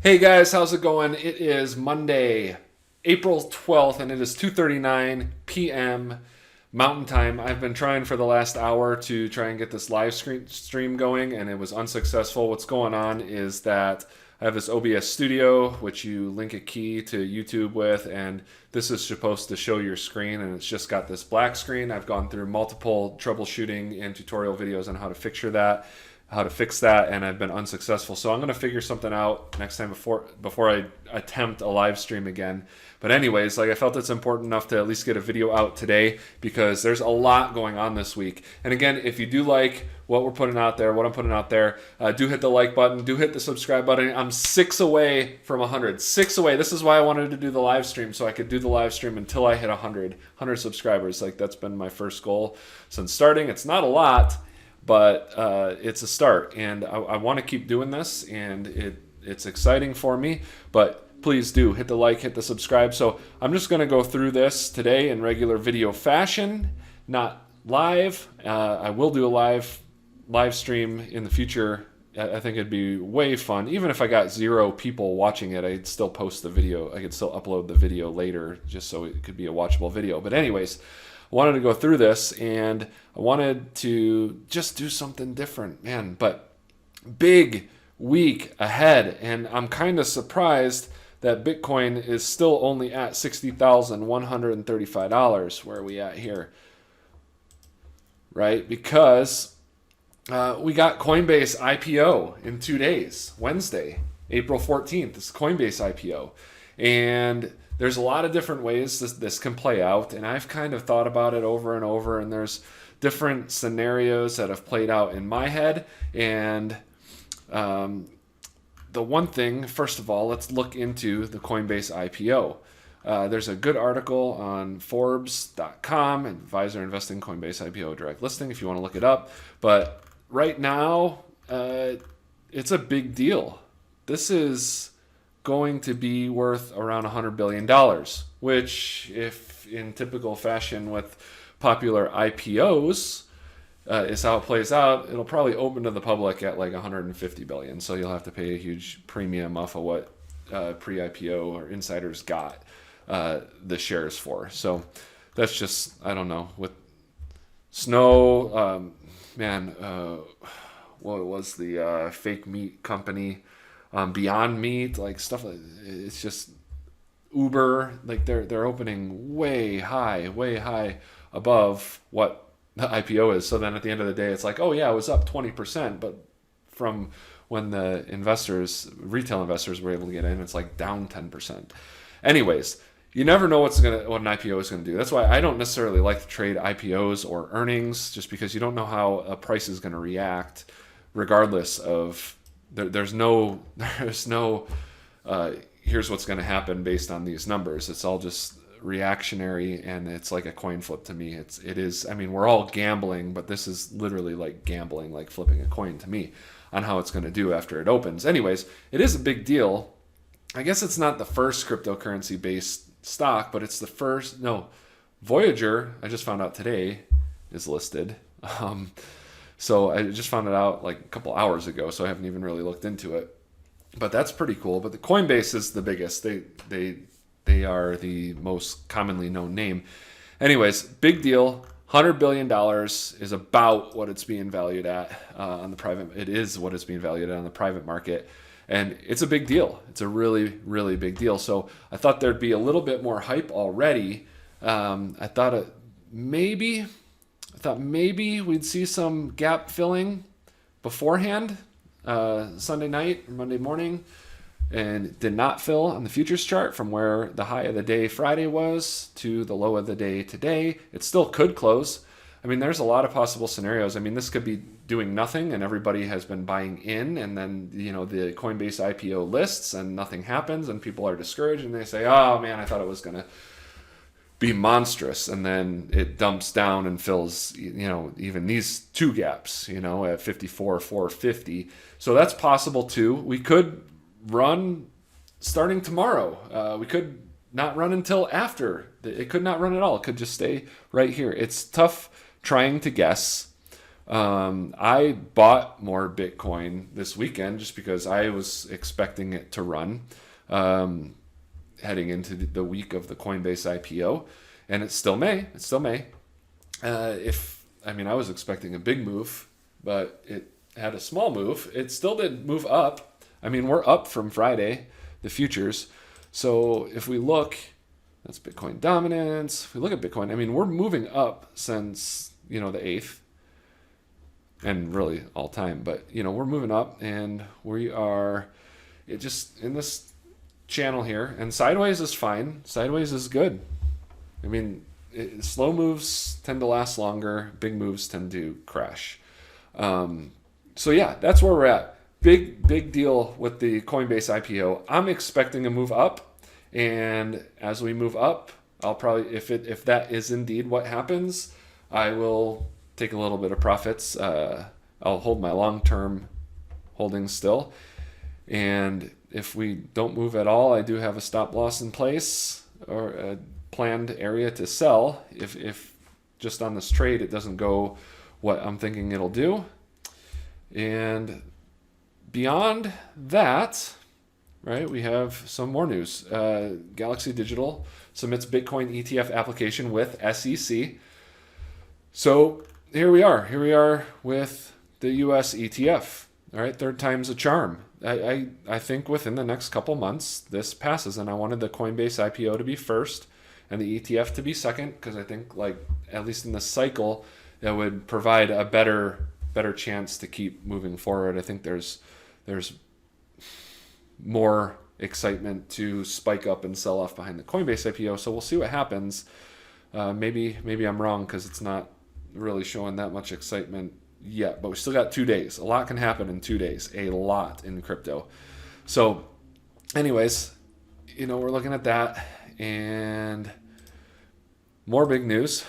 Hey guys, how's it going? It is Monday, April 12th, and it is 2:39 p.m. Mountain Time. I've been trying for the last hour to try and get this live stream going, and it was unsuccessful. What's going on is that I have this OBS studio, which you link a key to YouTube with, and this is supposed to show your screen, and it's just got this black screen. I've gone through multiple troubleshooting and tutorial videos on how to fix that, and I've been unsuccessful. So I'm going to figure something out next time before I attempt a live stream again. But anyways, I felt it's important enough to at least get a video out today because there's a lot going on this week. And again, if you do like what I'm putting out there, do hit the like button, do hit the subscribe button. I'm 6 away from 100. 6 away. This is why I wanted to do the live stream, so I could do the live stream until I hit 100 subscribers. That's been my first goal since starting. It's not a lot, but it's a start, and I want to keep doing this, and it's exciting for me. But please do hit the like, hit the subscribe. So I'm just going to go through this today in regular video fashion, not live. I will do a live stream in the future. I think it'd be way fun. Even if I got 0 people watching it, I'd still post the video. I could still upload the video later just so it could be a watchable video. But anyways, I wanted to go through this, and I wanted to just do something different, man. But big week ahead, and I'm kind of surprised that Bitcoin is still only at $60,135. Where are we at here? Right? Because we got Coinbase IPO in 2 days. Wednesday, April 14th, is Coinbase IPO. And there's a lot of different ways this can play out, and I've kind of thought about it over and over, and there's different scenarios that have played out in my head. And the one thing, first of all, let's look into the Coinbase IPO. There's a good article on Forbes.com, Advisor Investing Coinbase IPO Direct Listing, if you want to look it up. But right now, it's a big deal. This is going to be worth around $100 billion, which, if in typical fashion with popular IPOs, is how it plays out, it'll probably open to the public at like $150 billion. So you'll have to pay a huge premium off of what pre-IPO or insiders got the shares for. So that's just, I don't know, with Snow, what was the fake meat company? Beyond Meat, stuff like, it's just Uber, they're opening way high above what the IPO is. So then at the end of the day, it's like, oh yeah, it was up 20%, but from when the retail investors were able to get in, it's like down 10%. Anyways, you never know what an IPO is going to do. That's why I don't necessarily like to trade IPOs or earnings, just because you don't know how a price is going to react, regardless of. There's no here's what's going to happen based on these numbers. It's all just reactionary, and it's like a coin flip to me. It is. I mean, we're all gambling, but this is literally like gambling, like flipping a coin to me on how it's going to do after it opens. Anyways, it is a big deal. I guess it's not the first cryptocurrency based stock, but it's the first. No, Voyager, I just found out today, is listed. So I just found it out like a couple hours ago, so I haven't even really looked into it. But that's pretty cool. But the Coinbase is the biggest. They are the most commonly known name. Anyways, big deal. $100 billion is about what it's being valued at on the private. It is what it's being valued at on the private market. And it's a big deal. It's a really, really big deal. So I thought there'd be a little bit more hype already. I thought maybe we'd see some gap filling beforehand, Sunday night or Monday morning, and it did not fill on the futures chart from where the high of the day Friday was to the low of the day today. It still could close. I mean, there's a lot of possible scenarios. I mean, this could be doing nothing and everybody has been buying in, and then, the Coinbase IPO lists and nothing happens and people are discouraged and they say, oh man, I thought it was going to be monstrous, and then it dumps down and fills, even these two gaps, at 54,450. So that's possible too. We could run starting tomorrow. We could not run until after. It could not run at all. It could just stay right here. It's tough trying to guess. I bought more Bitcoin this weekend just because I was expecting it to run heading into the week of the Coinbase IPO, and it still may. It still may. I was expecting a big move, but it had a small move. It still did move up. I mean, we're up from Friday, the futures. So if we look, that's Bitcoin dominance. If we look at Bitcoin, I mean, we're moving up since, the 8th and really all time. But, we're moving up and we are just in this channel here. And sideways is fine. Sideways is good. I mean, slow moves tend to last longer. Big moves tend to crash. So yeah, that's where we're at. Big deal with the Coinbase IPO. I'm expecting a move up, and as we move up, I'll probably, if that is indeed what happens, I will take a little bit of profits. I'll hold my long-term holdings still, and if we don't move at all, I do have a stop loss in place or a planned area to sell if just on this trade it doesn't go what I'm thinking it'll do. And beyond that, right, we have some more news. Galaxy Digital submits Bitcoin ETF application with SEC. So here we are with the U.S. ETF. All right, third time's a charm. I think within the next couple months this passes, and I wanted the Coinbase IPO to be first and the ETF to be second, because I think, like, at least in this cycle, that would provide a better chance to keep moving forward. I think there's more excitement to spike up and sell off behind the Coinbase IPO. So we'll see what happens. Maybe I'm wrong because it's not really showing that much excitement yet, but we still got 2 days. A lot can happen in 2 days, a lot in crypto. So anyways, we're looking at that, and more big news.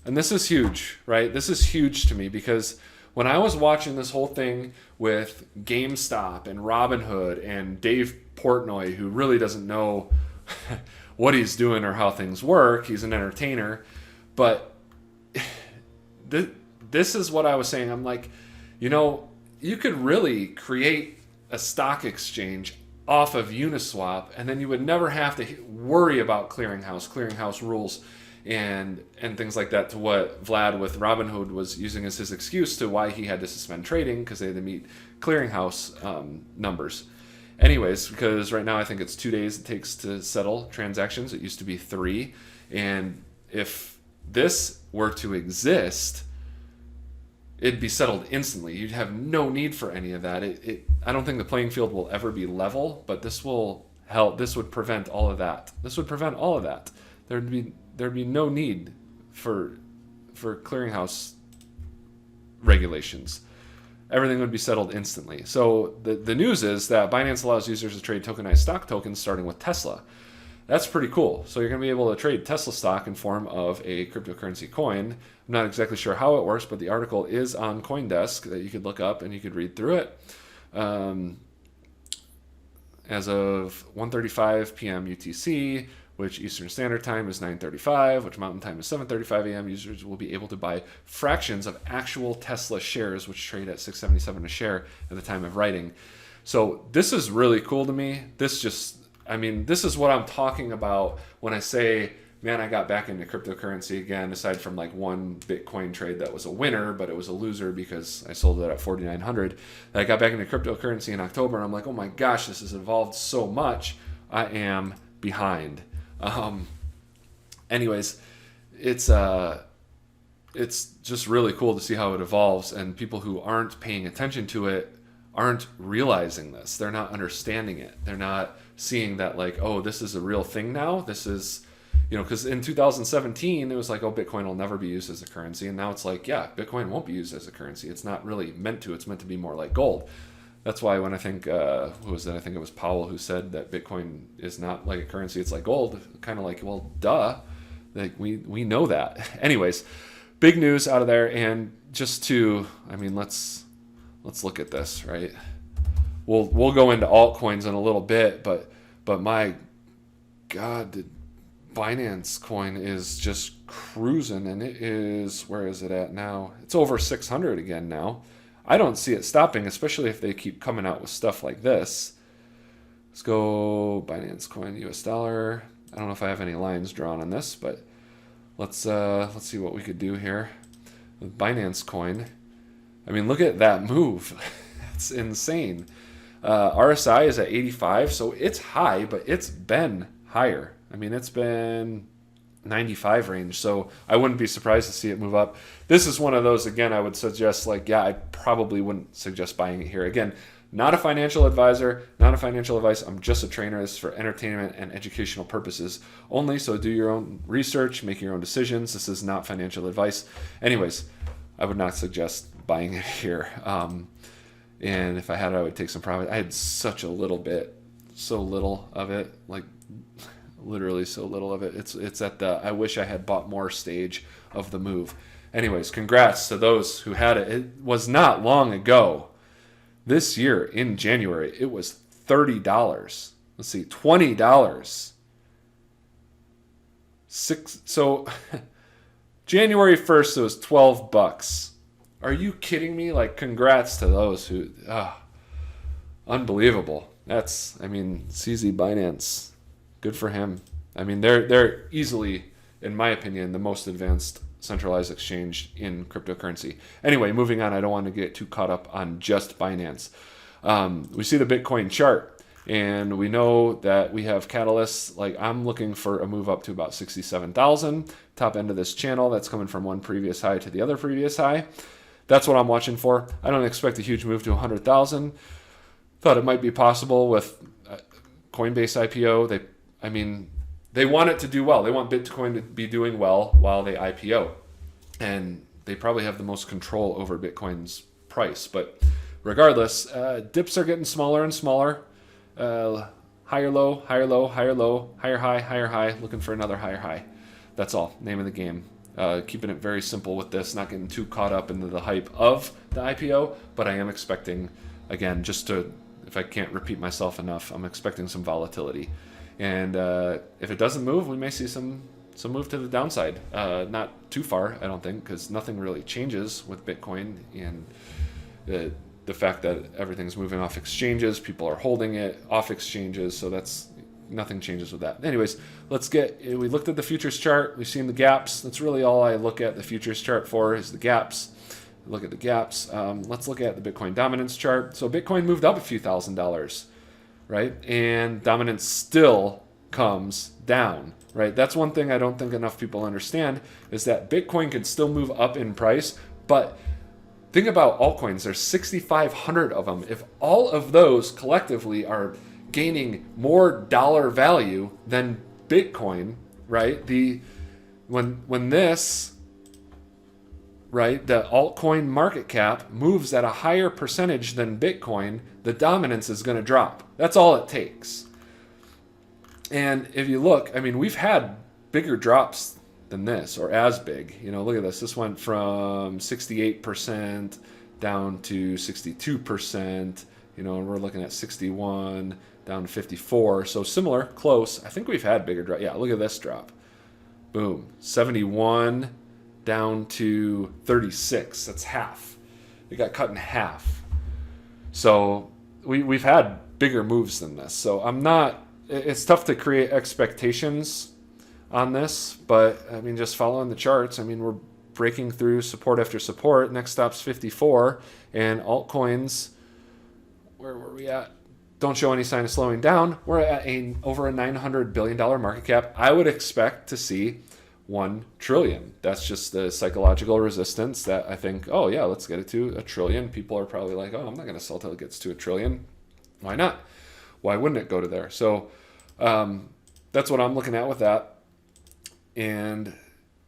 And this is huge, right? This is huge to me because when I was watching this whole thing with GameStop and Robinhood and Dave Portnoy, who really doesn't know what he's doing or how things work, he's an entertainer, but this is what I was saying. I'm like, you could really create a stock exchange off of Uniswap, and then you would never have to worry about clearinghouse rules and things like that, to what Vlad with Robinhood was using as his excuse to why he had to suspend trading, because they had to meet clearinghouse numbers. Anyways, because right now I think it's 2 days it takes to settle transactions. It used to be 3. And if this were to exist, it'd be settled instantly. You'd have no need for any of that. I don't think the playing field will ever be level, but this will help. This would prevent all of that. There'd be no need for clearinghouse regulations. Everything would be settled instantly. So the news is that Binance allows users to trade tokenized stock tokens starting with Tesla. That's pretty cool. So you're going to be able to trade Tesla stock in form of a cryptocurrency coin. I'm not exactly sure how it works, but the article is on CoinDesk that you could look up and you could read through it. As of 1:35 p.m. UTC, which Eastern Standard Time is 9:35, which Mountain Time is 7:35 a.m., users will be able to buy fractions of actual Tesla shares, which trade at $6.77 a share at the time of writing. So this is really cool to me. This is what I'm talking about when I say, man, I got back into cryptocurrency again, aside from like one Bitcoin trade that was a winner, but it was a loser because I sold it at 4,900. I got back into cryptocurrency in October, and I'm like, oh my gosh, this has evolved so much. I am behind. Anyways, it's just really cool to see how it evolves, and people who aren't paying attention to it aren't realizing this. They're not understanding it. They're not seeing that, like, oh, this is a real thing now. This is, because in 2017, it was like, oh, Bitcoin will never be used as a currency. And now it's like, yeah, Bitcoin won't be used as a currency. It's not really meant to. It's meant to be more like gold. That's why when I think, who was it? I think it was Powell who said that Bitcoin is not like a currency. It's like gold. Kind of like, well, duh. Like, we know that. Anyways, big news out of there. And just to, let's look at this, right? We'll go into altcoins in a little bit, but my God, the Binance coin is just cruising, and it is, where is it at now? It's over 600 again now. I don't see it stopping, especially if they keep coming out with stuff like this. Let's go Binance Coin US dollar. I don't know if I have any lines drawn on this, but let's see what we could do here with Binance Coin. I mean, look at that move. It's insane. RSI is at 85, so it's high, but it's been higher. I mean, it's been 95 range, so I wouldn't be surprised to see it move up. This is one of those, again, I would suggest, like, yeah, I probably wouldn't suggest buying it here. Again, not a financial advisor, not a financial advice. I'm just a trainer. This is for entertainment and educational purposes only, so do your own research, make your own decisions. This is not financial advice. Anyways, I would not suggest buying it here. And if I had it, I would take some profit. I had such a little bit, so little of it, like literally so little of it. It's at the I wish I had bought more stage of the move. Anyways, congrats to those who had it. It was not long ago. This year in January, it was $30. Let's see, $20. So January 1st, it was $12. Are you kidding me? Like, congrats to those who, unbelievable. CZ Binance, good for him. I mean, they're easily, in my opinion, the most advanced centralized exchange in cryptocurrency. Anyway, moving on. I don't want to get too caught up on just Binance. We see the Bitcoin chart, and we know that we have catalysts. Like, I'm looking for a move up to about 67,000. Top end of this channel, that's coming from one previous high to the other previous high. That's what I'm watching for. I don't expect a huge move to 100,000. Thought it might be possible with Coinbase IPO. They want it to do well. They want Bitcoin to be doing well while they IPO. And they probably have the most control over Bitcoin's price. But regardless, dips are getting smaller and smaller. Higher low, higher low, higher low, higher high, looking for another higher high. That's all. Name of the game. Keeping it very simple with this, not getting too caught up into the hype of the IPO, but I am expecting, again, if I can't repeat myself enough, I'm expecting some volatility. And if it doesn't move, we may see some move to the downside. Not too far, I don't think, because nothing really changes with Bitcoin, and the fact that everything's moving off exchanges, people are holding it off exchanges, so nothing changes with that. Anyways, we looked at the futures chart. We've seen the gaps. That's really all I look at the futures chart for, is the gaps. Look at the gaps. Let's look at the Bitcoin dominance chart. So Bitcoin moved up a few $1,000s, right? And dominance still comes down, right? That's one thing I don't think enough people understand, is that Bitcoin can still move up in price, but think about altcoins. There's 6,500 of them. If all of those collectively are gaining more dollar value than Bitcoin, right? When this, right, the altcoin market cap moves at a higher percentage than Bitcoin, the dominance is going to drop. That's all it takes. And if you look, I mean, we've had bigger drops than this, or as big. Look at this. This went from 68% down to 62%. And we're looking at 61 down to 54. So similar, close. I think we've had bigger drop. Yeah, look at this drop. Boom. 71 down to 36. That's half. It got cut in half. So we've had bigger moves than this. So it's tough to create expectations on this, but I mean, just following the charts, I mean, we're breaking through support after support. Next stop's 54, and altcoins, where were we at? Don't show any sign of slowing down. We're at over a $900 billion market cap. I would expect to see 1 trillion. That's just the psychological resistance that I think, oh yeah, let's get it to a trillion. People are probably like, oh, I'm not going to sell till it gets to a trillion. Why not? Why wouldn't it go to there? So that's what I'm looking at with that. And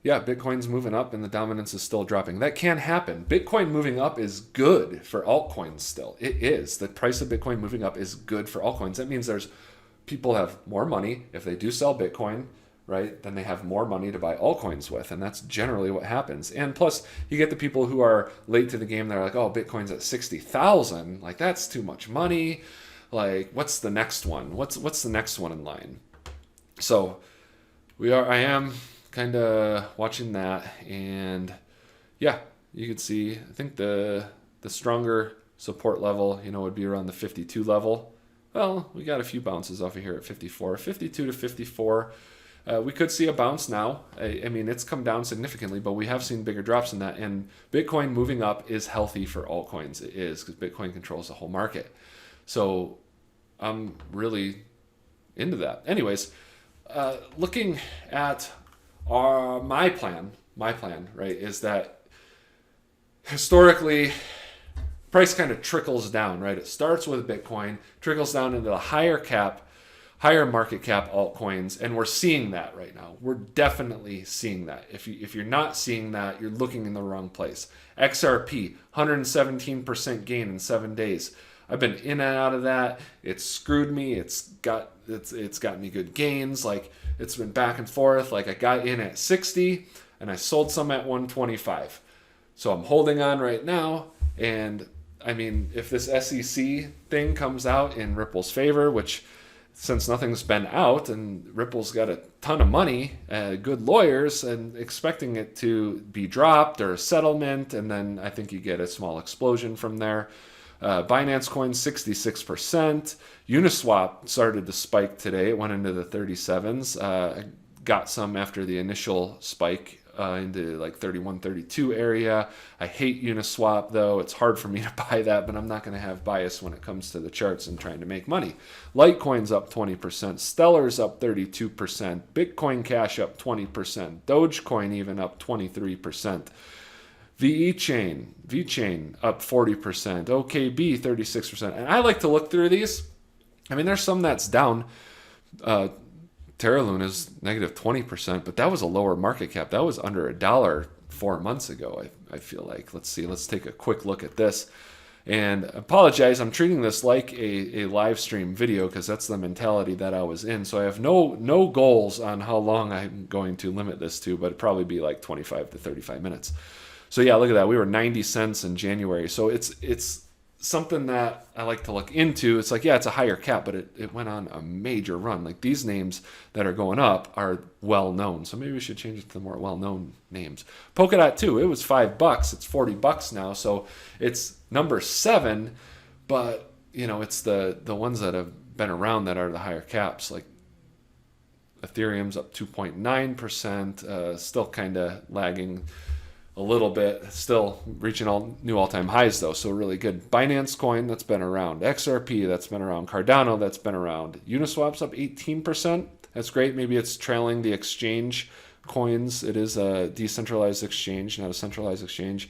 yeah, Bitcoin's moving up and the dominance is still dropping. That can happen. Bitcoin moving up is good for altcoins still. It is. The price of Bitcoin moving up is good for altcoins. That means people have more money. If they do sell Bitcoin, right, then they have more money to buy altcoins with. And that's generally what happens. And plus, you get the people who are late to the game. They're like, oh, Bitcoin's at 60,000. Like, that's too much money. Like, what's the next one? What's the next one in line? So I am kind of watching that, and yeah, you can see. I think the stronger support level, would be around the 52 level. Well, we got a few bounces off of here at 54, 52 to 54. We could see a bounce now. I mean, it's come down significantly, but we have seen bigger drops in that. And Bitcoin moving up is healthy for altcoins. It is, because Bitcoin controls the whole market. So I'm really into that. Anyways, looking at my plan, right, is that historically, price kind of trickles down, right? It starts with Bitcoin, trickles down into the higher market cap altcoins, and we're seeing that right now. We're definitely seeing that. If you're not seeing that, you're looking in the wrong place. XRP, 117% gain in 7 days. I've been in and out of that. It's screwed me. It's got me good gains. Like, it's been back and forth. Like, I got in at 60 and I sold some at 125. So I'm holding on right now, and I mean, if this SEC thing comes out in Ripple's favor, which since nothing's been out and Ripple's got a ton of money, good lawyers, and expecting it to be dropped or a settlement, and then I think you get a small explosion from there. Binance Coin 66%. Uniswap started to spike today. It went into the 37s. Got some after the initial spike into like 31, 32 area. I hate Uniswap though. It's hard for me to buy that, but I'm not going to have bias when it comes to the charts and trying to make money. Litecoin's up 20%. Stellar's up 32%. Bitcoin Cash up 20%. Dogecoin even up 23%. VeChain up 40%. OKB 36%. And I like to look through these. I mean, there's some that's down. Terra Luna's negative 20%, but that was a lower market cap. That was under $1 4 months ago, I feel like. Let's see. Let's take a quick look at this. And apologize, I'm treating this like a live stream video because that's the mentality that I was in. So I have no goals on how long I'm going to limit this to, but it'd probably be like 25 to 35 minutes. So yeah, look at that. We were 90 cents in January. So it's something that I like to look into. It's like, yeah, it's a higher cap, but it went on a major run. Like, these names that are going up are well known. So maybe we should change it to the more well-known names. Polkadot too, it was $5. It's $40 now. So it's number 7, but it's the ones that have been around that are the higher caps. Like Ethereum's up 2.9%, still kind of lagging a little bit, still reaching new all-time highs though, so really good. Binance Coin, that's been around. XRP, that's been around. Cardano, that's been around. Uniswap's up 18%. That's great. Maybe it's trailing the exchange coins. It is a decentralized exchange, not a centralized exchange.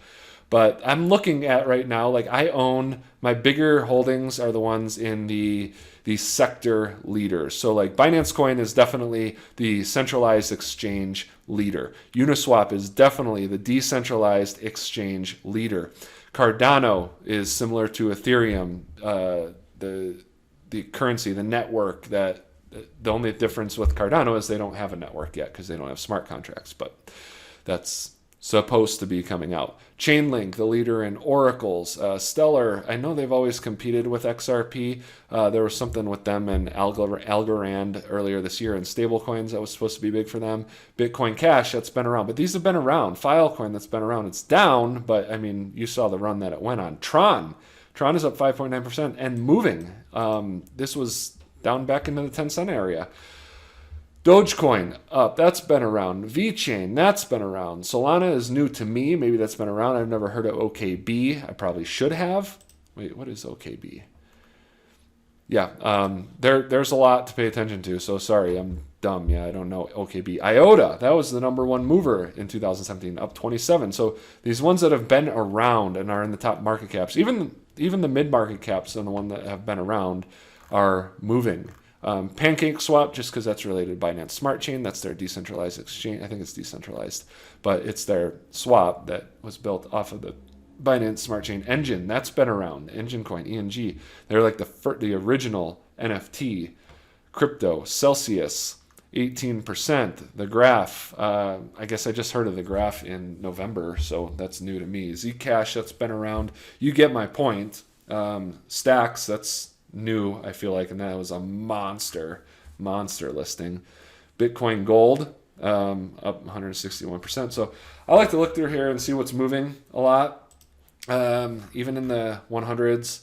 But I'm looking at right now, like, I own, my bigger holdings are the ones in the sector leaders. So like Binance Coin is definitely the centralized exchange leader. Uniswap is definitely the decentralized exchange leader. Cardano is similar to Ethereum, the currency, the network. That the only difference with Cardano is they don't have a network yet because they don't have smart contracts, but that's supposed to be coming out. Chainlink, the leader in oracles. Stellar, I know they've always competed with XRP. There was something with them and Algorand earlier this year in stablecoins that was supposed to be big for them. Bitcoin Cash, that's been around. But these have been around. Filecoin, that's been around. It's down, but I mean, you saw the run that it went on. Tron is up 5.9% and moving. This was down back into the 10-cent area. Dogecoin up, that's been around. VeChain, that's been around. Solana is new to me. Maybe that's been around. I've never heard of OKB. I probably should have. Wait, what is OKB? Yeah, there's a lot to pay attention to. So sorry, I'm dumb. Yeah, I don't know OKB. IOTA, that was the number 1 mover in 2017, up 27. So these ones that have been around and are in the top market caps, even the mid market caps and the one that have been around are moving. PancakeSwap, just because that's related to Binance Smart Chain. That's their decentralized exchange. I think it's decentralized, but it's their swap that was built off of the Binance Smart Chain engine. That's been around. Engine Coin, ENG. They're like the original NFT. Crypto, Celsius, 18%. The Graph, I guess I just heard of the Graph in November, so that's new to me. Zcash, that's been around. You get my point. Stacks, that's new, I feel like, and that was a monster listing. Bitcoin Gold, up 161%. So I like to look through here and see what's moving a lot. Even in the 100s,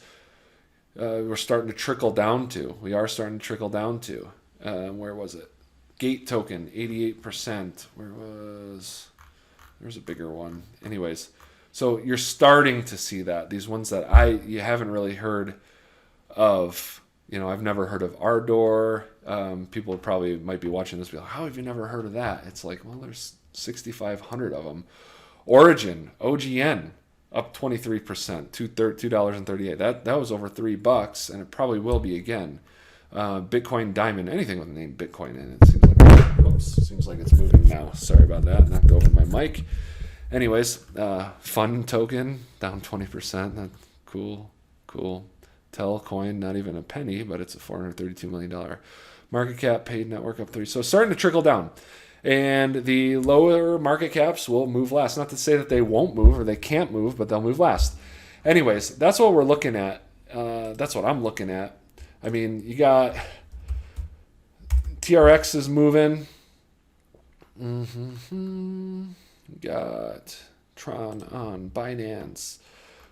we're starting to trickle down to. We are starting to trickle down to. Where was it? Gate token, 88%. There's a bigger one. Anyways, so you're starting to see that. These ones that you haven't really heard of. I've never heard of Ardor. People probably might be watching this and be like, how have you never heard of that? It's like, well, there's 6,500 of them. Origin, OGN, up 23%, $2.38. That was over $3, and it probably will be again. Bitcoin Diamond, anything with the name Bitcoin in it seems like it's moving now. Sorry about that. Knocked over my mic. Anyways, Fun token down 20%. That's cool. Telcoin, not even a penny, but it's a $432 million market cap. Paid network up 3. So it's starting to trickle down. And the lower market caps will move last. Not to say that they won't move or they can't move, but they'll move last. Anyways, that's what we're looking at. That's what I'm looking at. I mean, you got TRX is moving. You got Tron on Binance.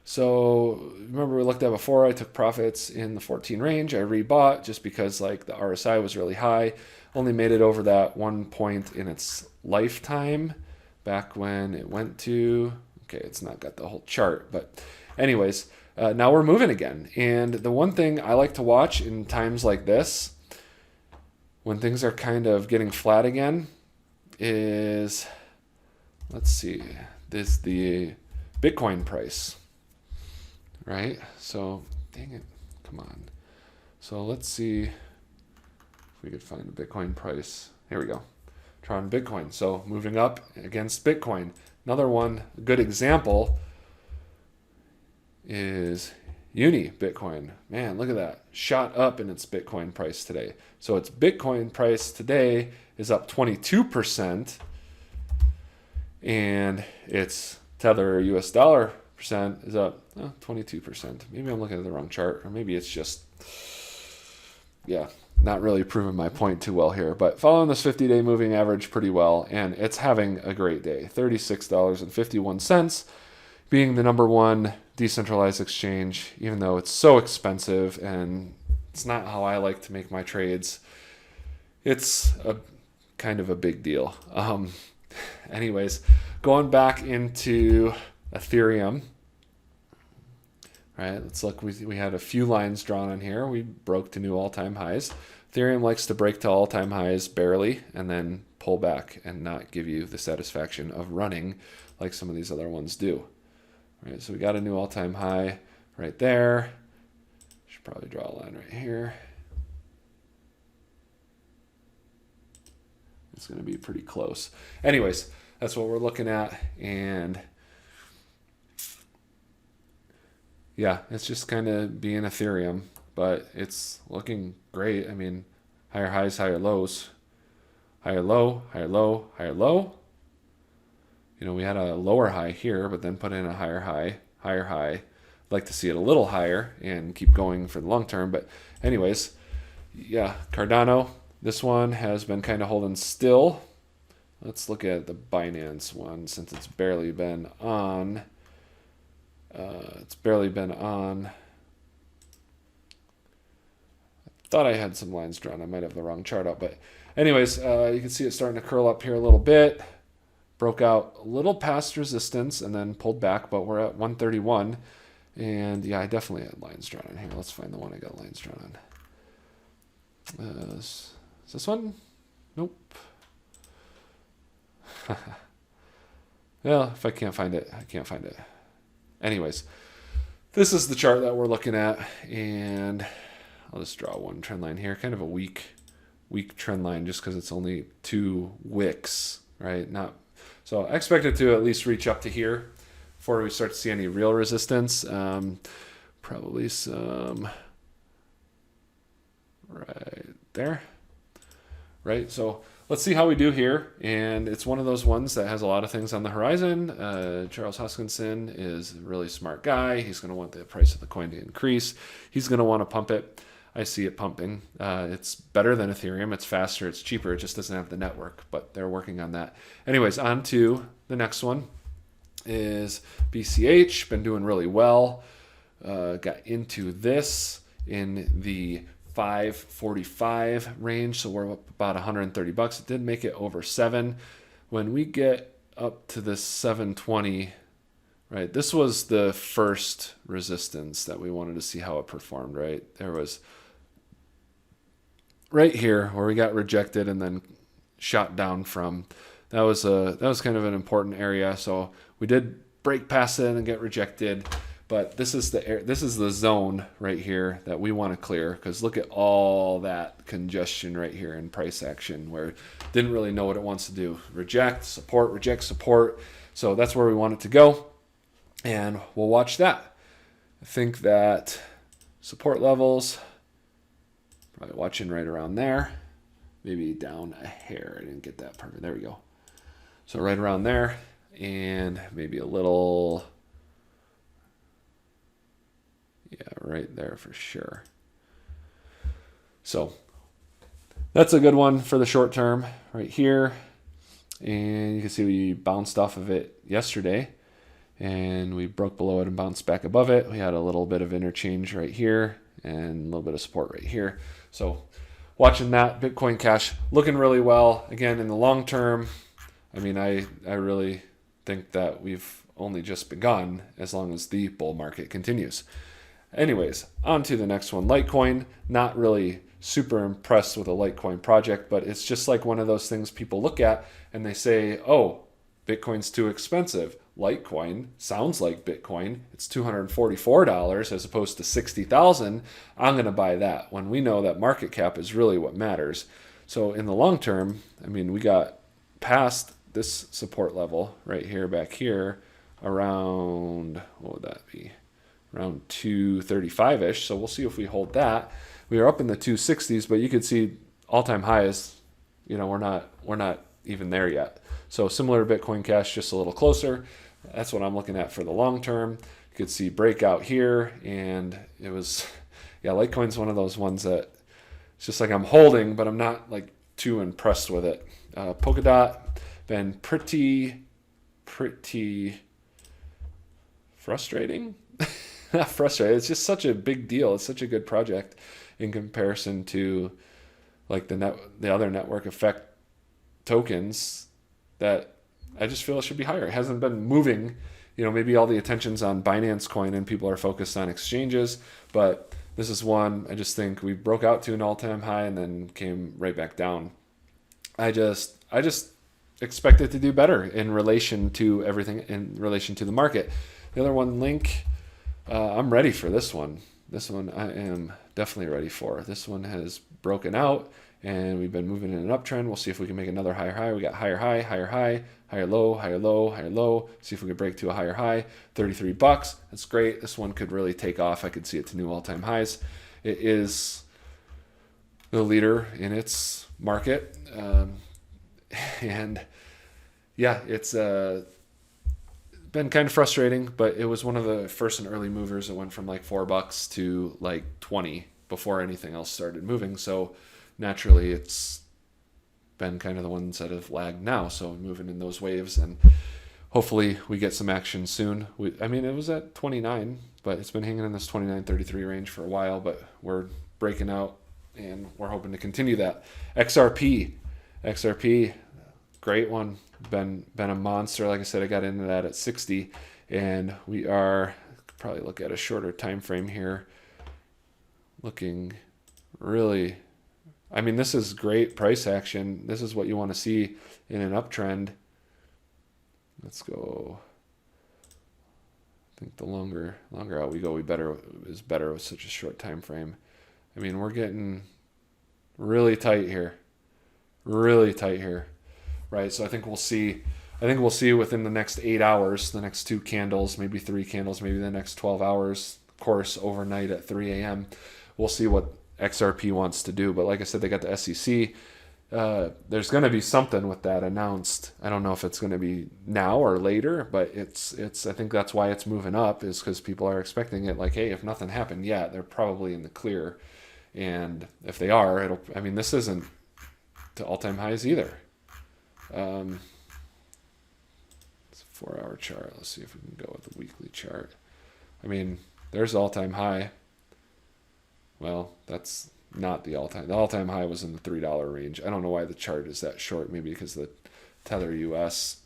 So remember we looked at before, I took profits in the 14 range. I rebought just because like the RSI was really high. Only made it over that one point in its lifetime back when it went to, okay, it's not got the whole chart, but anyways, now we're moving again. And the one thing I like to watch in times like this, when things are kind of getting flat again, is, let's see, this the Bitcoin price, right? So, dang it, come on. So let's see if we could find a Bitcoin price. Here we go. Tron Bitcoin. So moving up against Bitcoin. Another one, a good example is Uni Bitcoin. Man, look at that. Shot up in its Bitcoin price today. So its Bitcoin price today is up 22%, and its Tether US dollar percent is up 22%. Maybe I'm looking at the wrong chart, or maybe it's just, not really proving my point too well here. But following this 50-day moving average pretty well, and it's having a great day. $36.51, being the number one decentralized exchange, even though it's so expensive and it's not how I like to make my trades. It's a kind of a big deal. Anyways, going back into Ethereum, right? Let's look. We had a few lines drawn on here. We broke to new all-time highs. Ethereum likes to break to all-time highs barely and then pull back and not give you the satisfaction of running like some of these other ones do. Right, so we got a new all-time high right there. Should probably draw a line right here. It's going to be pretty close. Anyways, that's what we're looking at. And yeah, it's just kind of being Ethereum, but it's looking great. I mean, higher highs, higher lows. Higher low, higher low, higher low. We had a lower high here, but then put in a higher high, higher high. I'd like to see it a little higher and keep going for the long term. But anyways, yeah, Cardano, this one has been kind of holding still. Let's look at the Binance one since it's barely been on. I thought I had some lines drawn. I might have the wrong chart up. But anyways, you can see it starting to curl up here a little bit. Broke out a little past resistance and then pulled back, but we're at 131. And yeah, I definitely had lines drawn on here. Let's find the one I got lines drawn on. Is this one? Nope. Well, if I can't find it, I can't find it. Anyways, this is the chart that we're looking at, and I'll just draw one trend line here. Kind of a weak trend line just because it's only 2 wicks, right? So I expect it to at least reach up to here before we start to see any real resistance. Probably some right there, right? So let's see how we do here. And it's one of those ones that has a lot of things on the horizon. Charles Hoskinson is a really smart guy. He's going to want the price of the coin to increase. He's going to want to pump it. I see it pumping. It's better than Ethereum. It's faster. It's cheaper. It just doesn't have the network, but they're working on that. Anyways, on to the next one is BCH. Been doing really well. Got into this in the 545 range, so we're up about $130. It did make it over 7. When we get up to this 720, right, this was the first resistance that we wanted to see how it performed, right? There was right here where we got rejected and then shot down from. That was kind of an important area. So we did break past it and get rejected, but this is the zone right here that we want to clear, because look at all that congestion right here in price action where it didn't really know what it wants to do. Reject, support. So that's where we want it to go, and we'll watch that. I think that support levels, probably watching right around there, maybe down a hair. I didn't get that perfect. There we go. So right around there, and maybe a little, yeah, right there for sure. So that's a good one for the short term right here. And you can see we bounced off of it yesterday, and we broke below it and bounced back above it. We had a little bit of interchange right here and a little bit of support right here. So watching that, Bitcoin Cash looking really well. Again, in the long term, I mean, I really think that we've only just begun as long as the bull market continues. Anyways, on to the next one. Litecoin, not really super impressed with a Litecoin project, but it's just like one of those things people look at and they say, oh, Bitcoin's too expensive. Litecoin sounds like Bitcoin. It's $244 as opposed to $60,000. I'm going to buy that, when we know that market cap is really what matters. So in the long term, I mean, we got past this support level right here, back here, around, what would that be? Around 235-ish. So we'll see if we hold that. We are up in the 260s, but you could see all-time highs. You know, we're not even there yet. So similar to Bitcoin Cash, just a little closer. That's what I'm looking at for the long term. You could see breakout here, and it was, yeah, Litecoin's one of those ones that it's just like I'm holding, but I'm not like too impressed with it. Polkadot, been pretty frustrating. Not frustrated. It's just such a big deal. It's such a good project in comparison to like the other network effect tokens that I just feel it should be higher. It hasn't been moving. You know, maybe all the attention's on Binance Coin and people are focused on exchanges, but this is one I just think we broke out to an all-time high and then came right back down. I just expect it to do better in relation to everything, in relation to the market. The other one, Link, I'm ready for this one. This one I am definitely ready for. This one has broken out, and we've been moving in an uptrend. We'll see if we can make another higher high. We got higher high, higher low, higher low, higher low. See if we can break to a higher high. $33. That's great. This one could really take off. I could see it to new all-time highs. It is the leader in its market. And yeah, it's been kind of frustrating, but it was one of the first and early movers. It went from like $4 to like 20 before anything else started moving. So naturally it's been kind of the ones that have lagged now. So moving in those waves, and hopefully we get some action soon. I mean, it was at 29, but it's been hanging in this 29.33 range for a while, but we're breaking out and we're hoping to continue that. XRP, great one. Been a monster. Like I said, I got into that at 60, and we are, probably look at a shorter time frame here, looking really, I mean, this is great price action. This is what you want to see in an uptrend. Let's go. I think the longer out we go, is better with such a short time frame. I mean, we're getting really tight here. Right, so I think we'll see within the next 8 hours, the next 2 candles, maybe 3 candles, maybe the next 12 hours, of course, overnight at 3 a.m. We'll see what XRP wants to do. But like I said, they got the SEC. There's going to be something with that announced. I don't know if it's going to be now or later, but it's. I think that's why it's moving up, is because people are expecting it. Like, hey, if nothing happened yet, they're probably in the clear. And if they are, this isn't to all-time highs either. It's a 4-hour chart. Let's see if we can go with the weekly chart. There's all-time high. Well, that's not the all-time. The all-time high was in the $3 range. I don't know why the chart is that short. Maybe because the Tether U.S.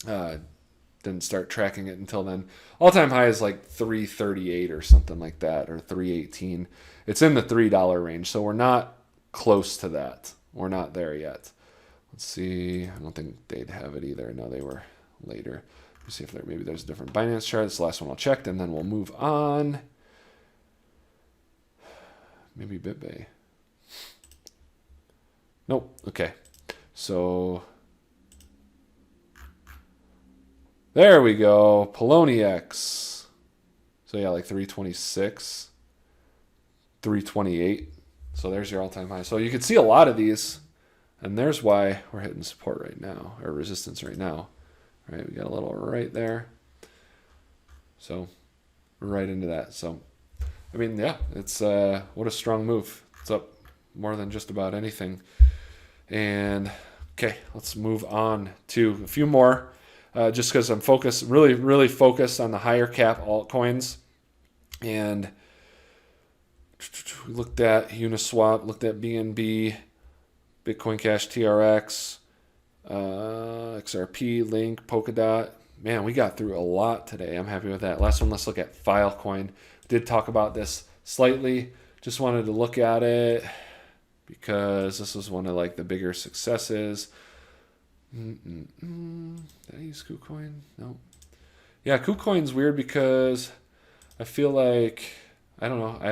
Didn't start tracking it until then. All-time high is like 338 or something like that, or 318. It's in the $3 range, so we're not close to that. We're not there yet. Let's see. I don't think they'd have it either. No, they were later. Let's see if maybe there's a different Binance chart. It's the last one I'll check, and then we'll move on. Maybe BitBay. Nope. Okay. So there we go. Poloniex. So yeah, like 326, 328. So there's your all-time high. So you can see a lot of these, and there's why we're hitting support right now, or resistance right now. Right, we got a little right there. So we're right into that. So yeah, it's what a strong move. It's up more than just about anything. And okay, let's move on to a few more. Just because I'm really focused on the higher cap altcoins. And we looked at Uniswap, looked at BNB, Bitcoin Cash TRX, XRP, Link, Polkadot. Man, we got through a lot today. I'm happy with that. Last one, let's look at Filecoin. Did talk about this slightly. Just wanted to look at it because this was one of like the bigger successes. Did I use KuCoin? No. Yeah, KuCoin's weird because I feel like, I don't know, I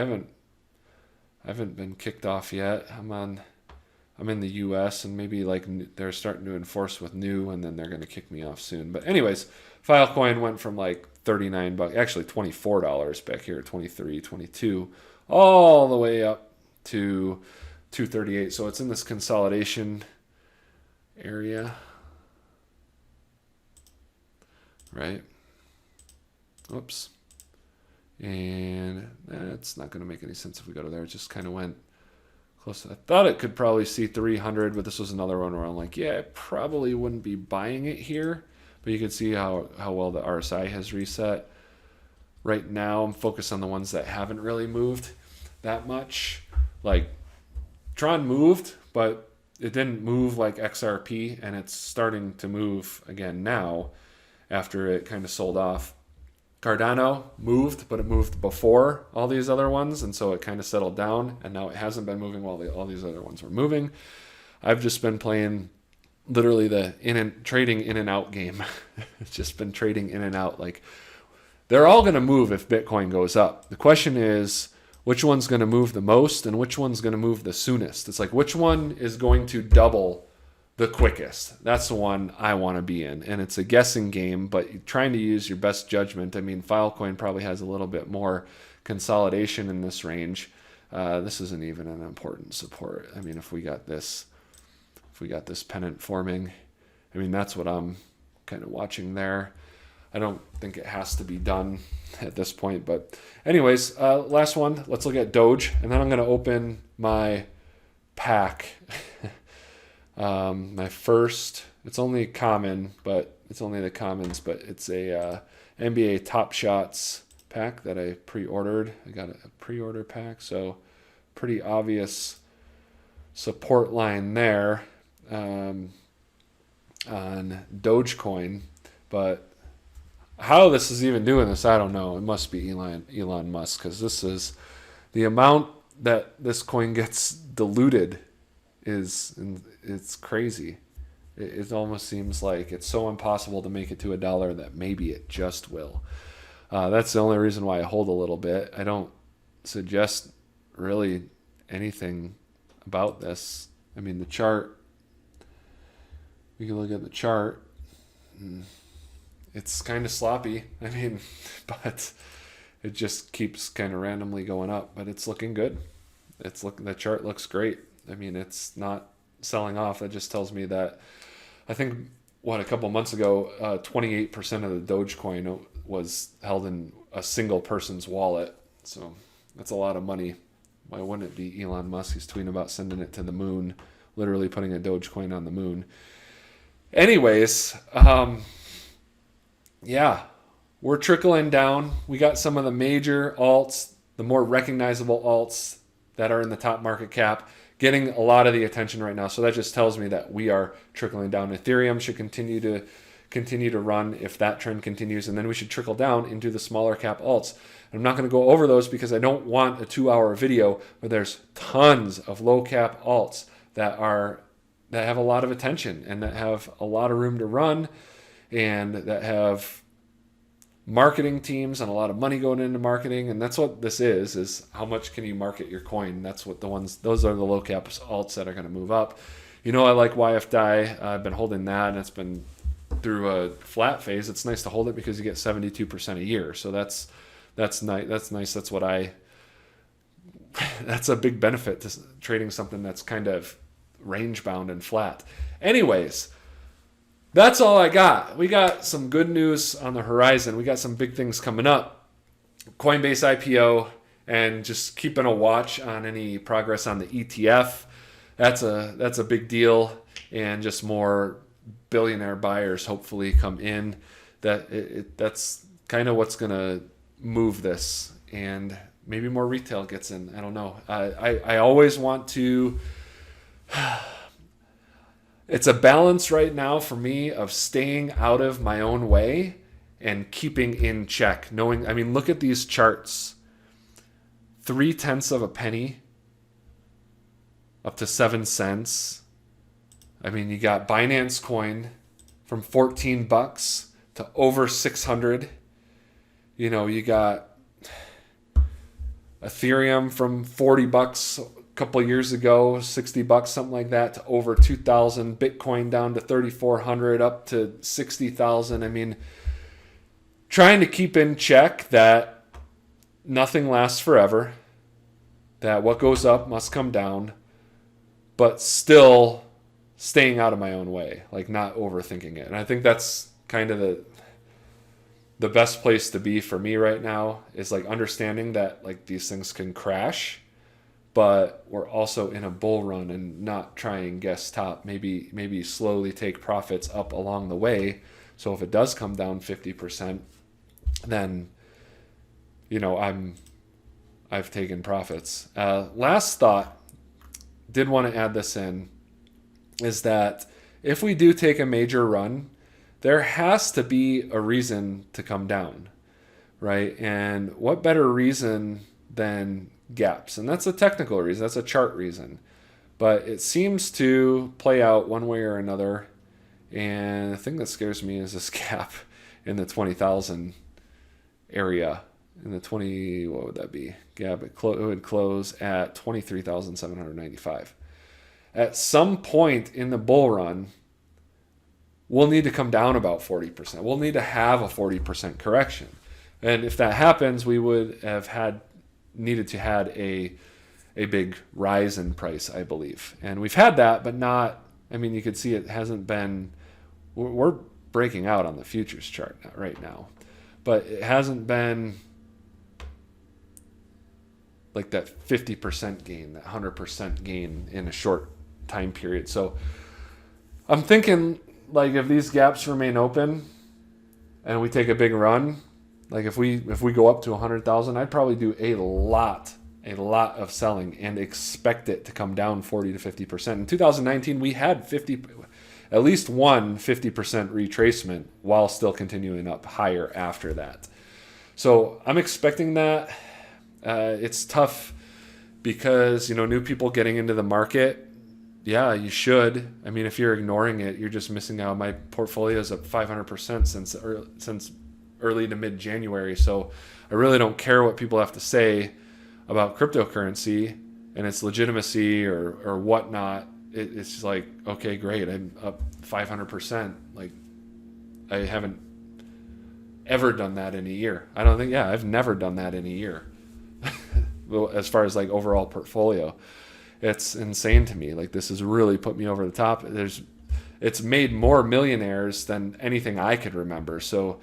haven't been kicked off yet. I'm in the U.S. and maybe like they're starting to enforce with new, and then they're going to kick me off soon. But anyways, Filecoin went from like $39, actually $24 back here at 23, 22, all the way up to 238. So it's in this consolidation area, right? Oops. And that's not going to make any sense if we go to there. It just kind of went close. I thought it could probably see 300, but this was another one where I'm like, yeah, I probably wouldn't be buying it here. But you can see how well the RSI has reset. Right now, I'm focused on the ones that haven't really moved that much. Like, Tron moved, but it didn't move like XRP, and it's starting to move again now after it kind of sold off. Cardano moved, but it moved before all these other ones, and so it kind of settled down, and now it hasn't been moving while all these other ones were moving. I've just been playing literally the trading in and out game. It's just been trading in and out. Like, they're all going to move if Bitcoin goes up. The question is, which one's going to move the most and which one's going to move the soonest? It's like, which one is going to double the quickest? That's the one I want to be in. And it's a guessing game, but you're trying to use your best judgment. Filecoin probably has a little bit more consolidation in this range. This isn't even an important support. If we got this pennant forming, that's what I'm kind of watching there. I don't think it has to be done at this point, but anyways, last one. Let's look at Doge, and then I'm going to open my pack. My first, it's only common, but it's only the commons, but it's a NBA Topshots pack that I pre-ordered. I got a pre-order pack, so pretty obvious support line there on Dogecoin, but how this is even doing this, I don't know. It must be Elon Musk, because this is the amount that this coin gets diluted it's crazy. It almost seems like it's so impossible to make it to $1 that maybe it just will. That's the only reason why I hold a little bit. I don't suggest really anything about this. The chart, we can look at the chart. It's kind of sloppy. But it just keeps kind of randomly going up, but it's looking good. The chart looks great. It's not selling off. That just tells me that, I think, a couple months ago, 28% of the Dogecoin was held in a single person's wallet. So that's a lot of money why wouldn't it be Elon Musk? He's tweeting about sending it to the moon, literally putting a Dogecoin on the moon. Anyways, yeah, we're trickling down. We got some of the major alts, the more recognizable alts that are in the top market cap, getting a lot of the attention right now. So that just tells me that we are trickling down. Ethereum should continue to run if that trend continues, and then we should trickle down into the smaller cap alts. And I'm not going to go over those because I don't want a 2-hour video, but there's tons of low cap alts that have a lot of attention and that have a lot of room to run and that have marketing teams and a lot of money going into marketing. And that's what this is how much can you market your coin. That's what those are the low cap alts that are going to move up. I like YFDI. I've been holding that, and it's been through a flat phase. It's nice to hold it because you get 72% a year. So that's nice. That's that's a big benefit to trading something that's kind of range bound and flat. Anyways, that's all I got. We got some good news on the horizon. We got some big things coming up. Coinbase IPO, and just keeping a watch on any progress on the ETF. That's a big deal, and just more billionaire buyers hopefully come in. That's kind of what's going to move this, and maybe more retail gets in. I don't know. I always want to. It's a balance right now for me of staying out of my own way and keeping in check. Look at these charts. 0.3 of a penny up to 7 cents. You got Binance coin from $14 to over 600. You got Ethereum from $40 a couple years ago, $60, something like that, to over 2,000. Bitcoin down to 3,400, up to 60,000. Trying to keep in check that nothing lasts forever, that what goes up must come down, but still staying out of my own way, not overthinking it. And I think that's kind of the best place to be for me right now, is understanding that these things can crash, but we're also in a bull run, and not try and guess top. Maybe slowly take profits up along the way. So if it does come down 50%, then I've taken profits. Last thought, did want to add this in, is that if we do take a major run, there has to be a reason to come down, right? And what better reason than gaps? And that's a technical reason, that's a chart reason, but it seems to play out one way or another. And the thing that scares me is this gap in the 20,000 area. In the 20, what would that be? Gap, it would close at 23,795. At some point in the bull run, we'll need to come down about 40%. We'll need to have a 40% correction. And if that happens, we would have needed to had a big rise in price, I believe. And we've had that, but not, you could see it hasn't been, we're breaking out on the futures chart right now, but it hasn't been that 50% gain, that 100% gain in a short time period. So I'm thinking, if these gaps remain open and we take a big run, if we go up to 100,000, I'd probably do a lot of selling and expect it to come down 40 to 50%. In 2019, we had at least one 50% retracement while still continuing up higher after that. So I'm expecting that. It's tough because, new people getting into the market. Yeah, you should. If you're ignoring it, you're just missing out. My portfolio is up 500% since early to mid-January. So I really don't care what people have to say about cryptocurrency and its legitimacy or whatnot. It's just okay, great. I'm up 500%. I haven't ever done that in a year. I've never done that in a year. As far as overall portfolio, it's insane to me. This has really put me over the top. It's made more millionaires than anything I could remember. So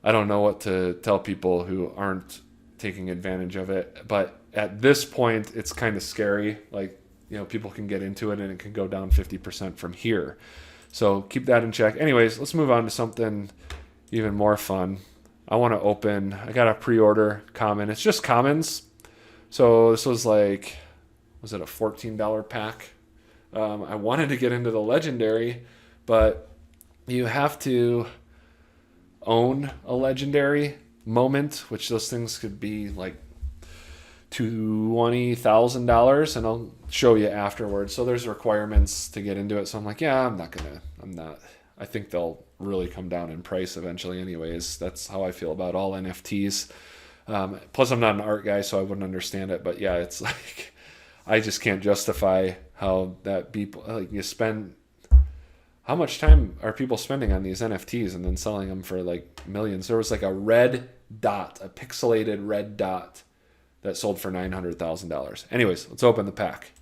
I don't know what to tell people who aren't taking advantage of it, but at this point, it's kind of scary. Like, people can get into it and it can go down 50% from here. So keep that in check. Anyways, let's move on to something even more fun. I got a pre-order common. It's just commons. So this was it a $14 pack? I wanted to get into the legendary, but you have to own a legendary moment, which those things could be like $20,000, and I'll show you afterwards. So there's requirements to get into it. So I'm like, yeah, I'm not. I think they'll really come down in price eventually anyways. That's how I feel about all NFTs. Plus I'm not an art guy, so I wouldn't understand it. But yeah, it's like, I just can't justify how that people, like, you spend, how much time are people spending on these NFTs and then selling them for like millions? There was like a pixelated red dot that sold for $900,000. Anyways, let's open the pack.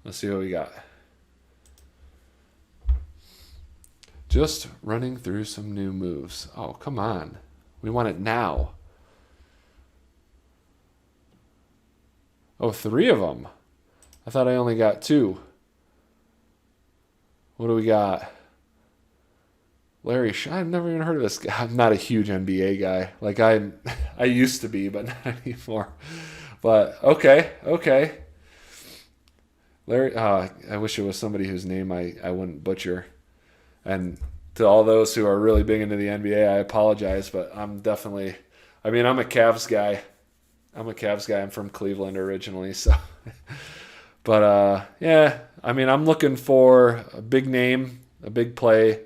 Let's see what we got. Just running through some new moves. Oh, come on. We want it now. Oh, 3 of them. I thought I only got 2. What do we got? Larry I've never even heard of this guy. I'm not a huge NBA guy. Like I used to be, but not anymore. But okay. Larry, I wish it was somebody whose name I wouldn't butcher. And to all those who are really big into the NBA, I apologize, but I'm a Cavs guy. I'm from Cleveland originally, so. But yeah, I'm looking for a big name, a big play,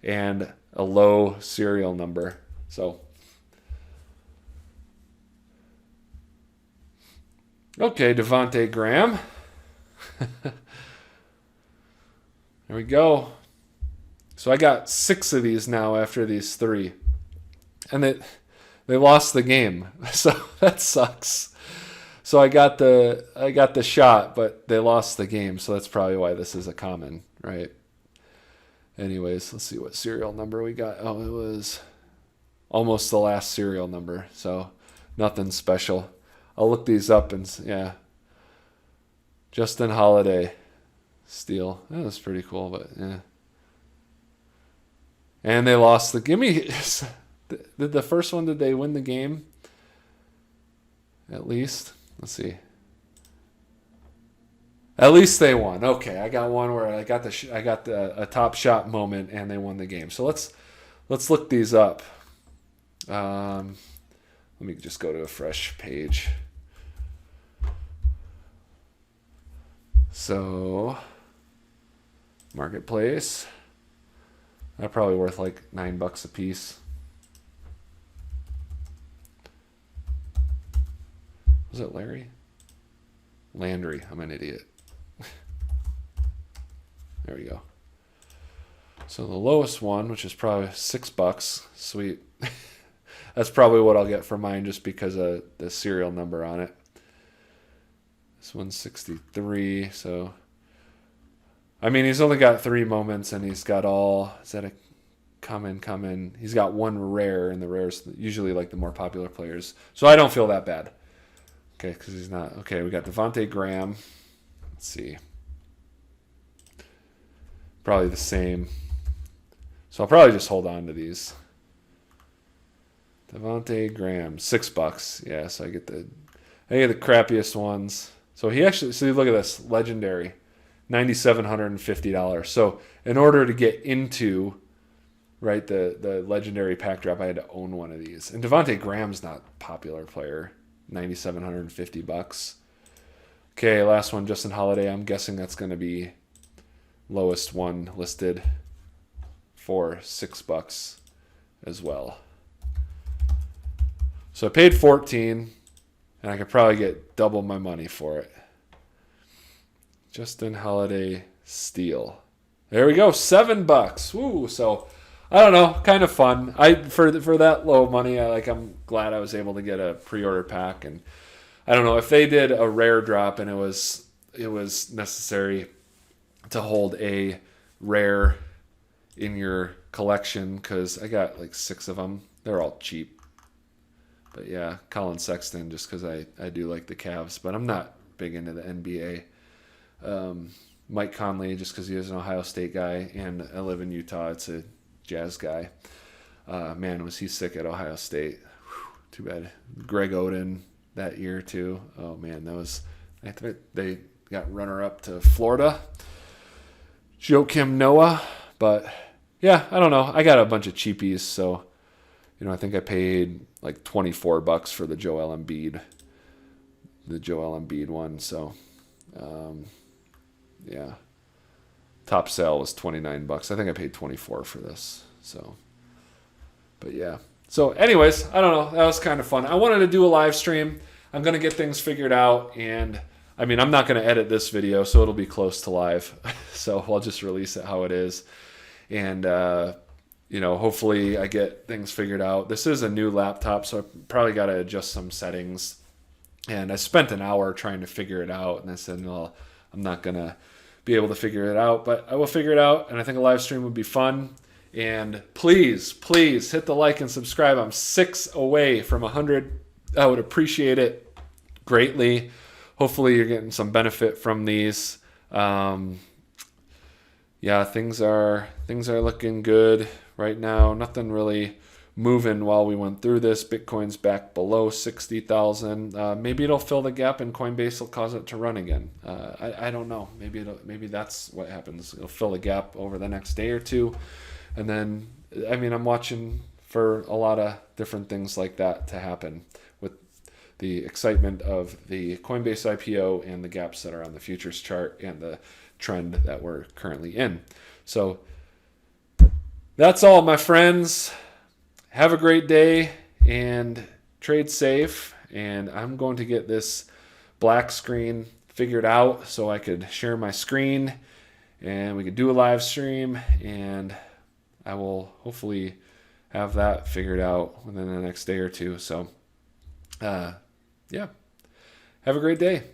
and a low serial number. So, okay, Devontae Graham. There we go. So I got 6 of these now after these 3. And they lost the game. So that sucks. So I got the shot, but they lost the game. So that's probably why this is a common, right? Anyways, let's see what serial number we got. Oh, it was almost the last serial number. So nothing special. I'll look these up and yeah. Justin Holiday steal. That was pretty cool, but yeah. And they lost the gimme. The first one, did they win the game? At least. Let's see. At least they won. Okay, I got one where I got a top shot moment and they won the game. So let's look these up. Let me just go to a fresh page. So marketplace. They're probably worth like $9 a piece. Was it Larry? Landry. I'm an idiot. There we go. So the lowest one, which is probably $6. Sweet. That's probably what I'll get for mine just because of the serial number on it. This one's 63. So, he's only got 3 moments and he's got all, is that a common? He's got 1 rare, and the rare's usually like the more popular players. So I don't feel that bad. Okay, because he's not. Okay, we got Devontae Graham. Let's see. Probably the same. So I'll probably just hold on to these. Devontae Graham, $6. Yeah, so I get the crappiest ones. So look at this, legendary, $9,750. So in order to get into, right, the legendary pack drop, I had to own one of these. And Devontae Graham's not a popular player. $9,750. Okay, last one, Justin Holiday. I'm guessing that's going to be lowest one listed for $6 as well. So I paid $14, and I could probably get double my money for it. Justin Holiday steal. There we go, $7. Woo! So I don't know, kind of fun. For that low money, I'm glad I was able to get a pre-order pack, and I don't know if they did a rare drop and it was necessary to hold a rare in your collection, because I got like 6 of them. They're all cheap, But yeah, Colin Sexton, just because I do like the Cavs, but I'm not big into the NBA. Mike Conley, just because he is an Ohio State guy, and I live in Utah. It's a Jazz guy. Man, was he sick at Ohio State. Whew, too bad. Greg Oden that year, too. Oh, man, that was... I think they got runner-up to Florida. Joakim Noah. But, yeah, I don't know. I got a bunch of cheapies, so... I think I paid like $24 for the Joel Embiid one. So, yeah, top sale was $29. I think I paid $24 for this. So, but yeah. So, anyways, I don't know. That was kind of fun. I wanted to do a live stream. I'm gonna get things figured out, and I mean, I'm not gonna edit this video, so it'll be close to live. So I'll just release it how it is, and hopefully I get things figured out. This is a new laptop, so I probably got to adjust some settings. And I spent an hour trying to figure it out, and I said, well, I'm not going to be able to figure it out, but I will figure it out, and I think a live stream would be fun. And please hit the like and subscribe. I'm 6 away from 100. I would appreciate it greatly. Hopefully you're getting some benefit from these. Yeah, things are looking good right now. Nothing really moving while we went through this. Bitcoin's back below 60,000. Maybe it'll fill the gap and Coinbase will cause it to run again. I don't know. Maybe that's what happens. It'll fill the gap over the next day or two. And then, I'm watching for a lot of different things like that to happen with the excitement of the Coinbase IPO and the gaps that are on the futures chart and the trend that we're currently in. So that's all, my friends. Have a great day and trade safe. And I'm going to get this black screen figured out so I could share my screen and we could do a live stream, and I will hopefully have that figured out within the next day or two. So, yeah. Have a great day.